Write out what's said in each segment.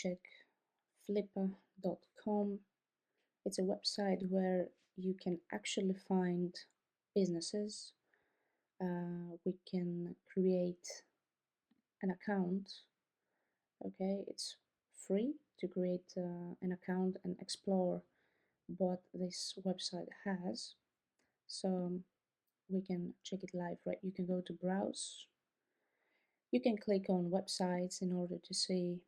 check Flippa.com. It's a website where you can actually find businesses. We can create an account. Okay, it's free to create an account and explore what this website has. So we can check it live, right? You can go to browse. You can click on websites in order to see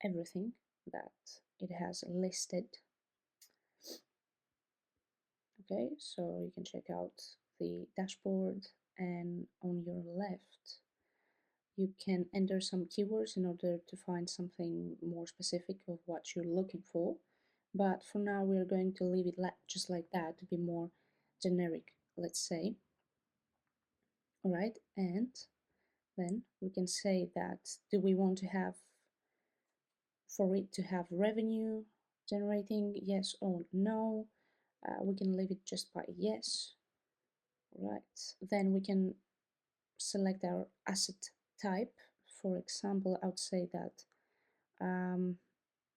everything that it has listed. Okay, so you can check out the dashboard, and on your left you can enter some keywords in order to find something more specific of what you're looking for. But for now we're going to leave it just like that to be more generic, let's say. Alright, and then we can say that do we want to have for it to have revenue generating, yes or no. We can leave it just by yes. Right, then we can select our asset type. For example, I would say that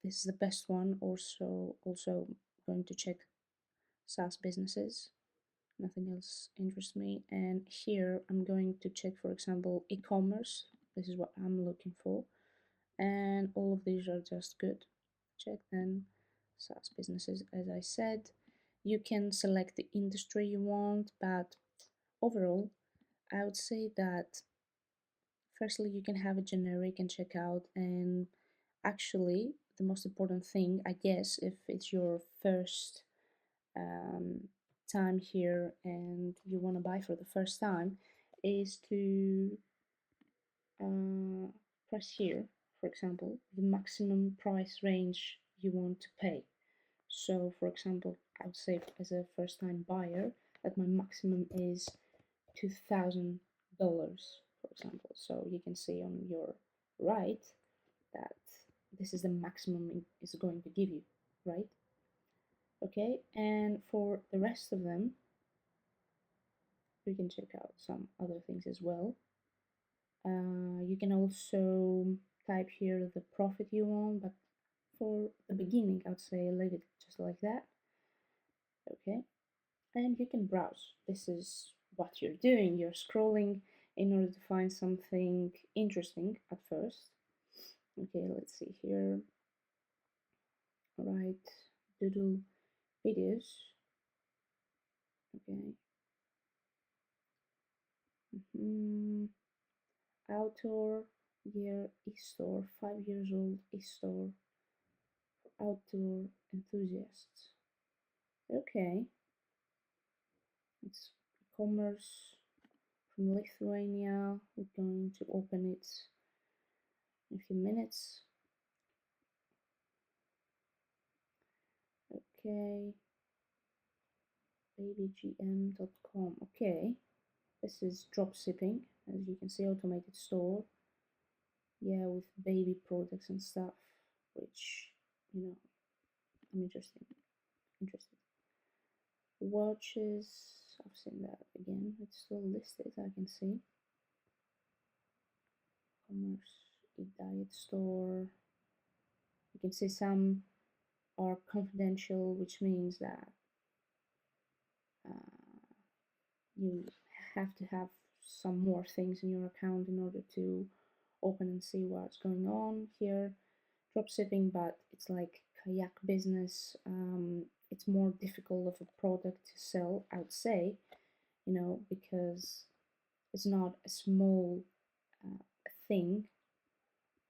this is the best one. Also going to check SaaS businesses. Nothing else interests me. And here I'm going to check, for example, e-commerce. This is what I'm looking for. And all of these are just good. Check then SaaS businesses, as I said. You can select the industry you want, but overall, I would say that firstly, you can have a generic and check out, and actually, the most important thing, I guess, if it's your first time here and you want to buy for the first time, is to press here, for example, the maximum price range you want to pay. So, for example, I would say as a first time buyer that my maximum is $2,000, for example. So you can see on your right that this is the maximum it is going to give you, right? Okay, and for the rest of them, we can check out some other things as well. You can also type here the profit you want, but for the beginning, I would say leave it just like that. Okay, and you can browse. This is what you're doing. You're scrolling in order to find something interesting at first. Okay, let's see here. All right, doodle videos. Okay. Outdoor gear e-store, 5 years old e-store for outdoor enthusiasts. Okay, it's e-commerce from Lithuania. We're going to open it in a few minutes. Okay, babygm.com. Okay, this is drop shipping, as you can see, automated store. Yeah, with baby products and stuff, which I'm interested. Watches, I've seen that again. It's still listed, I can see. Commerce, e-diet store. You can see some are confidential, which means that you have to have some more things in your account in order to open and see what's going on here. Dropshipping, but it's like kayak business. It's more difficult of a product to sell, I would say, because it's not a small thing,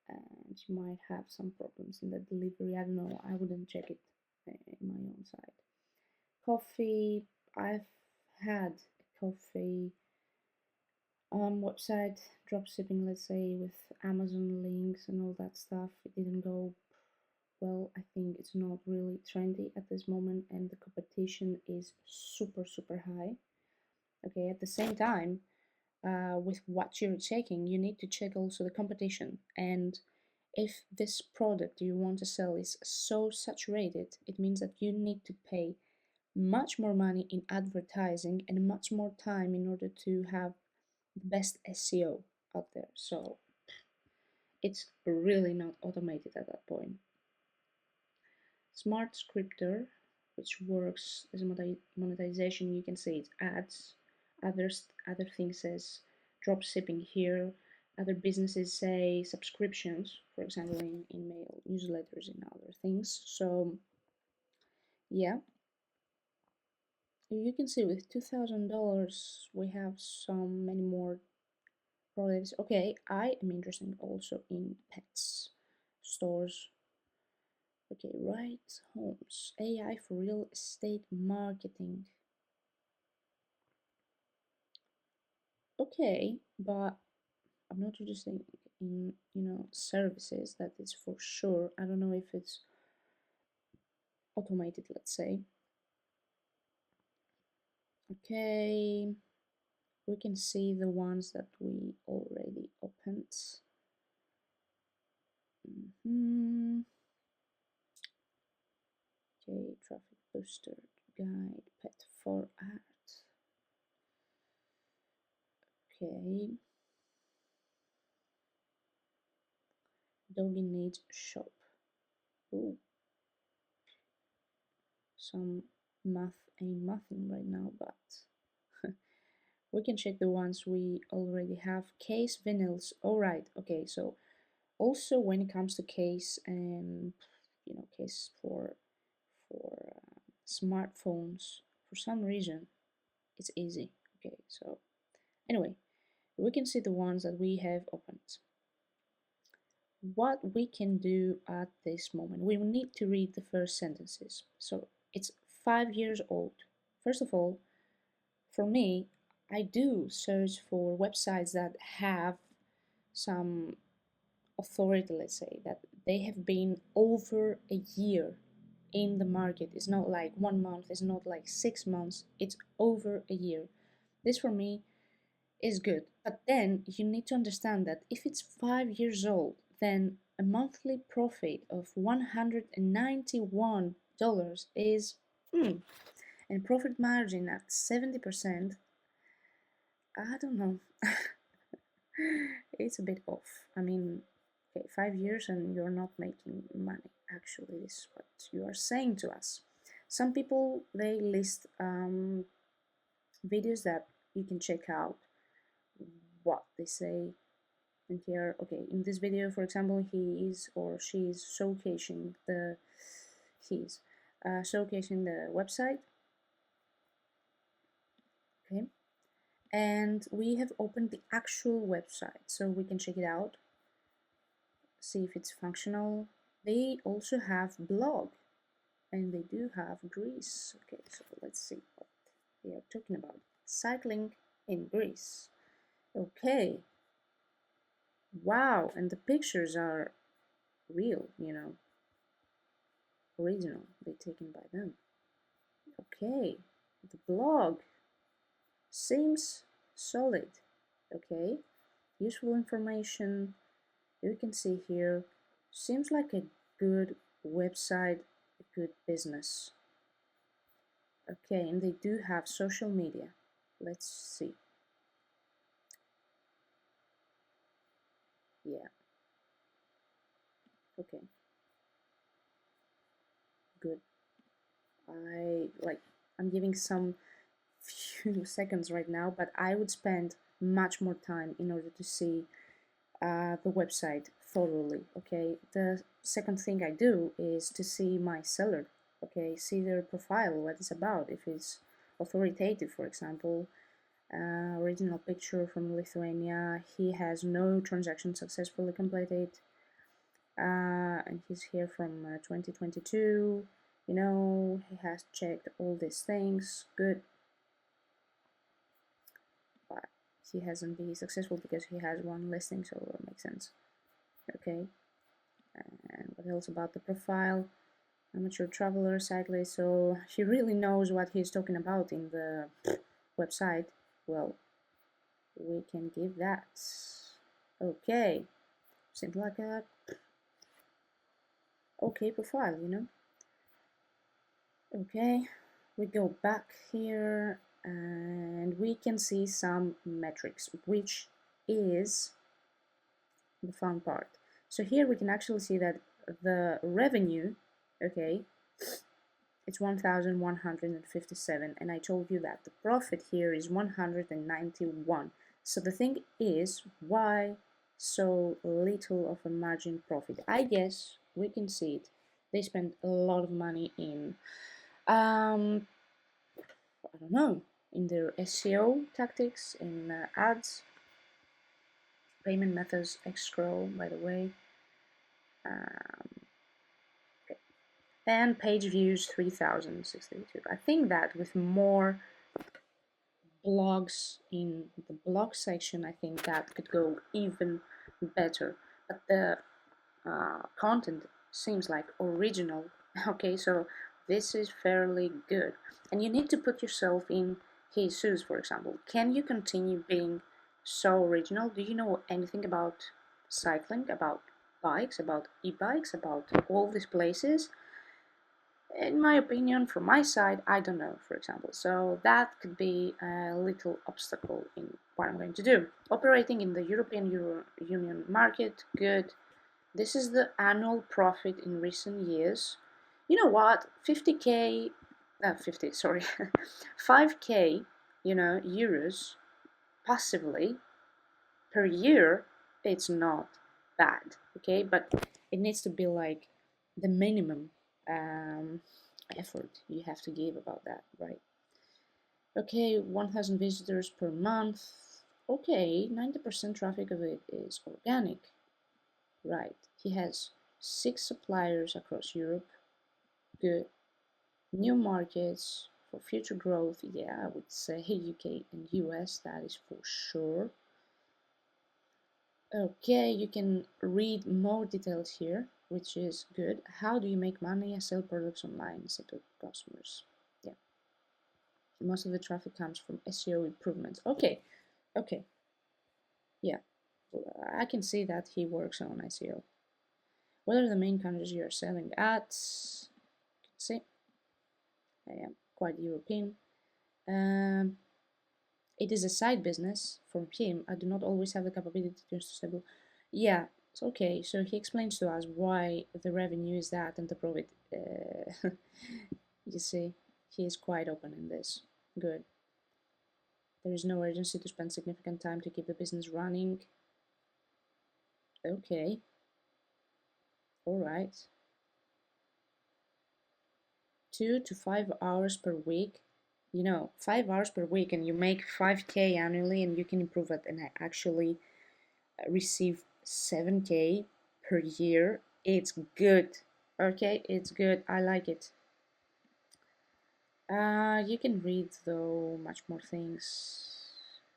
and you might have some problems in the delivery. I don't know, I wouldn't check it in my own side. Coffee, I've had a coffee website dropshipping, let's say, with Amazon links and all that stuff. It didn't go well. I think it's not really trendy at this moment, and the competition is super high. Okay, at the same time, with what you're checking, you need to check also the competition. And if this product you want to sell is so saturated, it means that you need to pay much more money in advertising and much more time in order to have the best SEO out there. So it's really not automated at that point. Smart scripter, which works as a monetization, you can see it's ads. Other things says drop shipping here. Other businesses say subscriptions, for example, in email, newsletters, and other things. So yeah, you can see with $2,000 we have so many more products. Okay, I am interested also in pets stores. Okay, right homes, AI for real estate marketing. Okay, but I'm not interested in, services. That is for sure. I don't know if it's automated, let's say. Okay, we can see the ones that we already opened. Okay, traffic booster guide, pet for art. Okay, doggy needs shop. Ooh, some math ain't mathing right now, but we can check the ones we already have. Case vinyls. All right. Okay. So also when it comes to case and case for smartphones, for some reason it's easy. Okay. So anyway, we can see the ones that we have opened. What we can do at this moment, we need to read the first sentences. So it's 5 years old. First of all, for me, I do search for websites that have some authority, let's say, that they have been over a year in the market. It's not like 1 month, it's not like 6 months, it's over a year. This for me is good. But then you need to understand that if it's 5 years old, then a monthly profit of $191 is, and profit margin at 70%, I don't know. It's a bit off. I mean, okay, 5 years and you're not making money. Actually, this is what you are saying to us. Some people, they list videos that you can check out what they say. And here, okay, in this video, for example, he is or she is showcasing showcasing the website. Okay, and we have opened the actual website, so we can check it out, see if it's functional. They also have blog, and they do have Greece. Okay, so let's see what they are talking about. Cycling in Greece. Okay. Wow, and the pictures are real, original. They're taken by them. Okay, the blog seems solid. Okay, useful information. You can see here. Seems like a good website, a good business. Okay, and they do have social media. Let's see. Yeah. Okay. Good. I'm giving some few seconds right now, but I would spend much more time in order to see the website thoroughly. Okay. The second thing I do is to see my seller. Okay. See their profile, what it's about. If it's authoritative, for example, original picture from Lithuania. He has no transaction successfully completed. And he's here from 2022. He has checked all these things. Good. But he hasn't been successful because he has one listing, so it makes sense. Okay. And what else about the profile? Amateur traveler, cyclist. So he really knows what he's talking about in the website. Well, we can give that. Okay. Seems like a okay profile, Okay, we go back here and we can see some metrics, which is the fun part. So here we can actually see that the revenue, okay, it's 1,157, and I told you that the profit here is 191. So the thing is, why so little of a margin profit? I guess we can see it. They spend a lot of money in, I don't know, in their SEO tactics, in ads, payment methods, escrow, by the way. And page views 3,062. I think that with more blogs in the blog section, I think that could go even better. But the content seems like original. Okay, so this is fairly good. And you need to put yourself in his shoes, for example. Can you continue being so original? Do you know anything about cycling, about bikes, about e-bikes, about all these places? In my opinion, from my side, I don't know, for example. So that could be a little obstacle in what I'm going to do. Operating in the European Union market, good. This is the annual profit in recent years. You know what? 50k, 50, sorry, 5k, euros passively per year, it's not bad, okay? But it needs to be like the minimum effort you have to give about that, right? Okay, 1,000 visitors per month. Okay, 90% traffic of it is organic, right? He has 6 suppliers across Europe. Good. New markets for future growth. Yeah, I would say UK and US, that is for sure. Okay, you can read more details here, which is good. How do you make money? I sell products online, set to customers. Yeah, most of the traffic comes from SEO improvements. Okay, okay, yeah, I can see that he works on SEO. What are the main countries you are selling at? See, I am quite European. Um, it is a side business from him. I do not always have the capability to stable. Yeah, it's okay. So he explains to us why the revenue is that and the profit. You see, he is quite open in this. Good. There is no urgency to spend significant time to keep the business running. Okay. All right. 2 to 5 hours per week. 5 hours per week, and you make 5k annually, and you can improve it. And I actually receive 7k per year. It's good. Okay, it's good. I like it. You can read though much more things.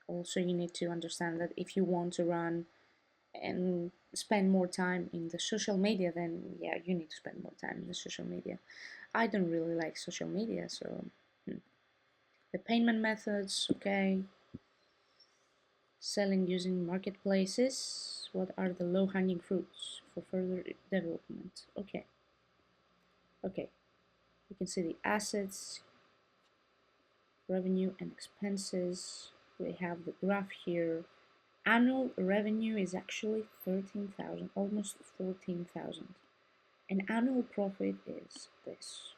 Also, you need to understand that if you want to run and spend more time in the social media, then yeah, you need to spend more time in the social media. I don't really like social media, so the payment methods, okay. Selling using marketplaces. What are the low-hanging fruits for further development? Okay. Okay. You can see the assets, revenue and expenses. We have the graph here. Annual revenue is actually 13,000, almost 14,000. And annual profit is this.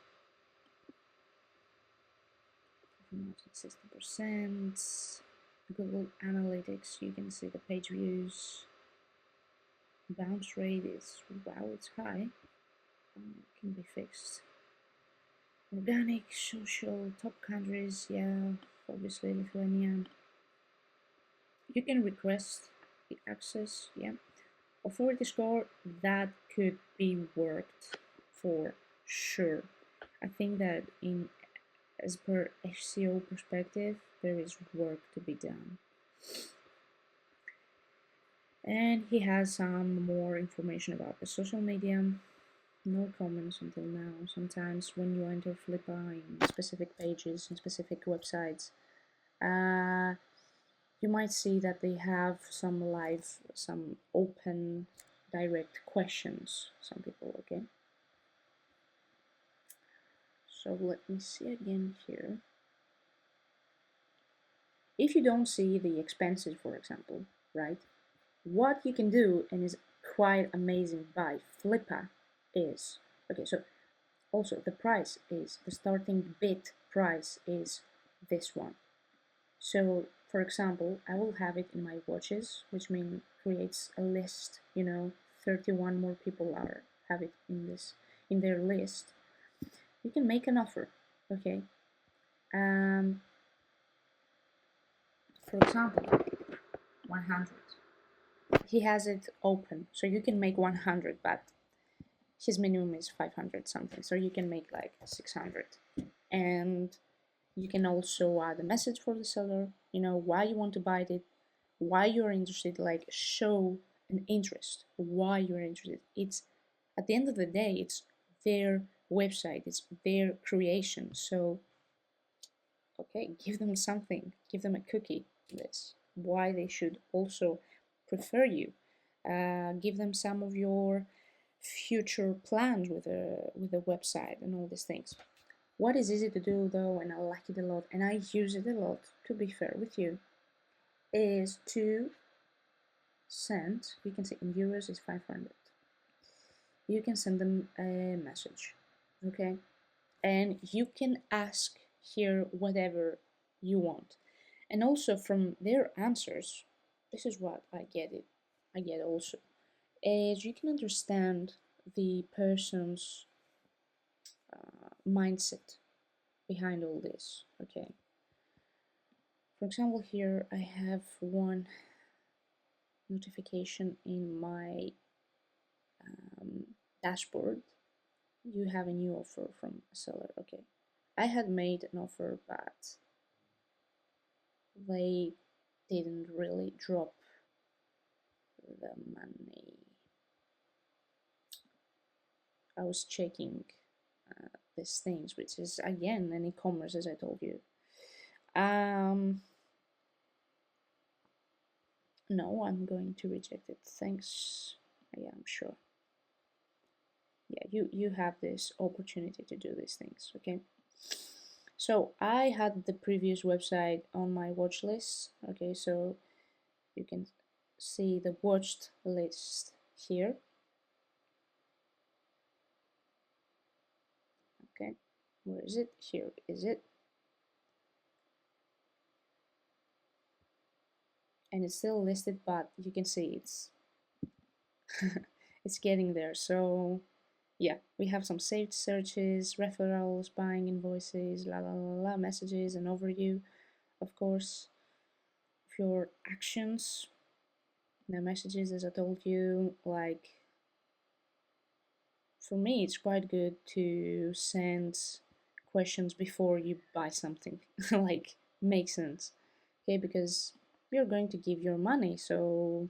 60%. Google Analytics, you can see the page views. Bounce rate is, wow, it's high. Can be fixed. Organic, social, top countries, yeah, obviously Lithuania. You can request the access, yeah. Authority score, that could be worked for sure. I think that as per SEO perspective, there is work to be done. And he has some more information about the social media. No comments until now. Sometimes when you enter Flippa in specific pages, in specific websites, you might see that they have some open, direct questions. Some people, okay? So let me see again here. If you don't see the expenses, for example, right? What you can do and is quite amazing by Flippa is, okay, so also the price is, the starting bid price is this one. So for example, I will have it in my watches, which means creates a list, 31 more people are have it in this in their list. You can make an offer, okay? Um, for example, 100. He has it open, so you can make 100, but his minimum is 500 something, so you can make like 600. And you can also add a message for the seller, why you want to buy it, why you're interested, like show an interest, why you're interested. It's at the end of the day, it's their website, it's their creation. So, okay, give them something, give them a cookie. This why they should also prefer you. Give them some of your future plans with a website and all these things. What is easy to do though, and I like it a lot, and I use it a lot, to be fair with you, is to send, you can say in euros is 500. You can send them a message, okay? And you can ask here whatever you want. And also from their answers, this is what I get also, is you can understand the person's mindset behind all this, okay? For example, here I have one notification in my dashboard. You have a new offer from a seller, okay? I had made an offer, but they didn't really drop the money. I was checking these things, which is again an e-commerce, as I told you. No, I'm going to reject it. Thanks. Yeah, I'm sure. Yeah, you have this opportunity to do these things, okay? So I had the previous website on my watch list, okay? So you can see the watched list here. Okay, where is it? Here is it. And it's still listed, but you can see it's it's getting there. So yeah, we have some saved searches, referrals, buying invoices, la la la la, messages, and overview, of course, of your actions. The messages, as I told you, like for me, it's quite good to send questions before you buy something, like makes sense, okay? Because you're going to give your money, so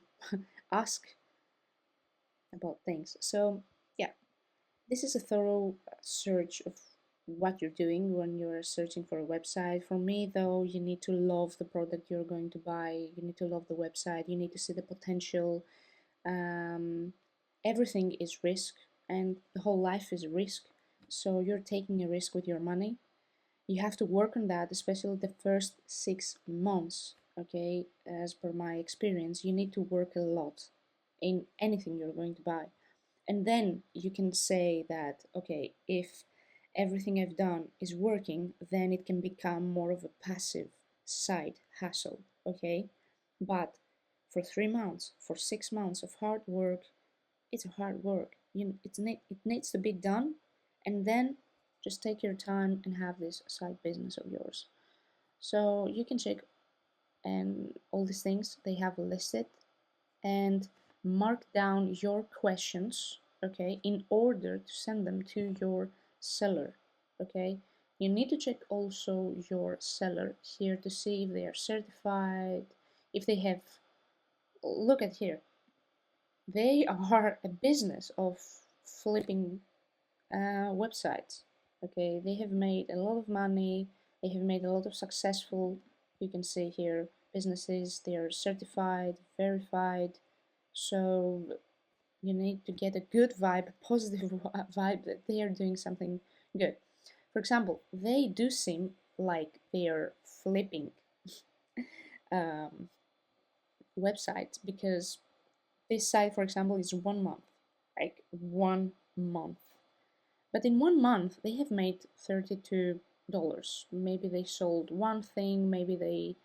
ask about things. So yeah, this is a thorough search of what you're doing when you're searching for a website. For me, though, you need to love the product you're going to buy. You need to love the website. You need to see the potential. Um, Everything is risk, and the whole life is a risk. So you're taking a risk with your money. You have to work on that, especially the first 6 months. Okay, as per my experience, you need to work a lot in anything you're going to buy. And then you can say that, okay, if everything I've done is working, then it can become more of a passive side hustle, okay? But for 3 months, for 6 months of hard work, it's a hard work. It needs to be done, and then just take your time and have this side business of yours. So you can check and all these things they have listed, and mark down your questions, okay, in order to send them to your seller, okay? You need to check also your seller here to see if they are certified, if they have, look at here, they are a business of flipping websites, okay? They have made a lot of money, they have made a lot of successful, you can see here, businesses. They are certified, verified. So you need to get a good vibe, a positive vibe that they are doing something good. For example, they do seem like they are flipping um, websites because this site, for example, is 1 month, like 1 month. But in 1 month, they have made $32. Maybe they sold one thing, maybe they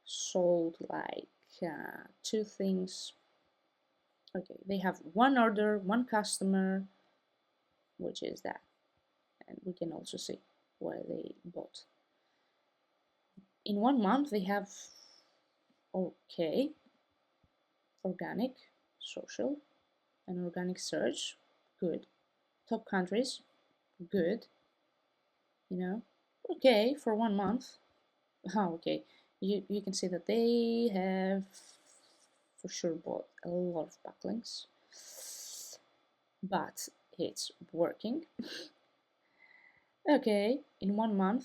sold like two things. Okay, they have one order, one customer, which is that. And we can also see where they bought. In 1 month, they have, okay, organic, social, and organic search, good. Top countries, good. You know, okay, for 1 month. Oh, okay. You can see that they have for sure bought a lot of backlinks, but it's working. Okay, in 1 month,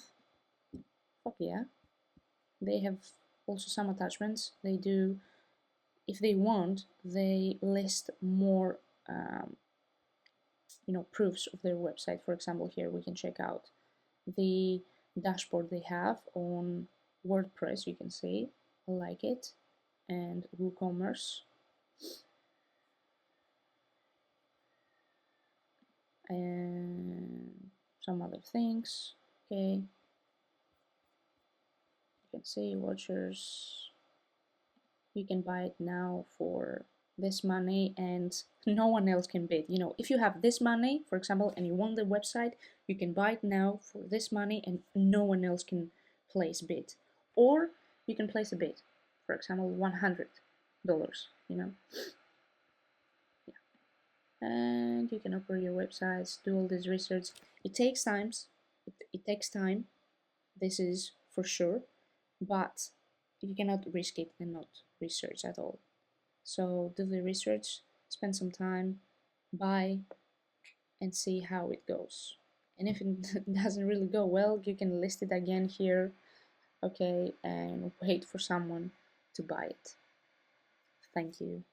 fuck yeah. They have also some attachments. They do, if they want, they list more, proofs of their website. For example, here we can check out the dashboard they have on WordPress. You can see, I like it, and WooCommerce, and some other things. Okay, you can see watchers. You can buy it now for this money, and no one else can bid. If you have this money, for example, and you want the website, you can buy it now for this money, and no one else can place bid. Or you can place a bid, for example, $100. Yeah. And you can open your websites, do all this research. It takes time. It takes time. This is for sure, but you cannot risk it and not research at all. So do the research, spend some time, buy, and see how it goes. And if it doesn't really go well, you can list it again here, okay, and wait for someone to buy it. Thank you.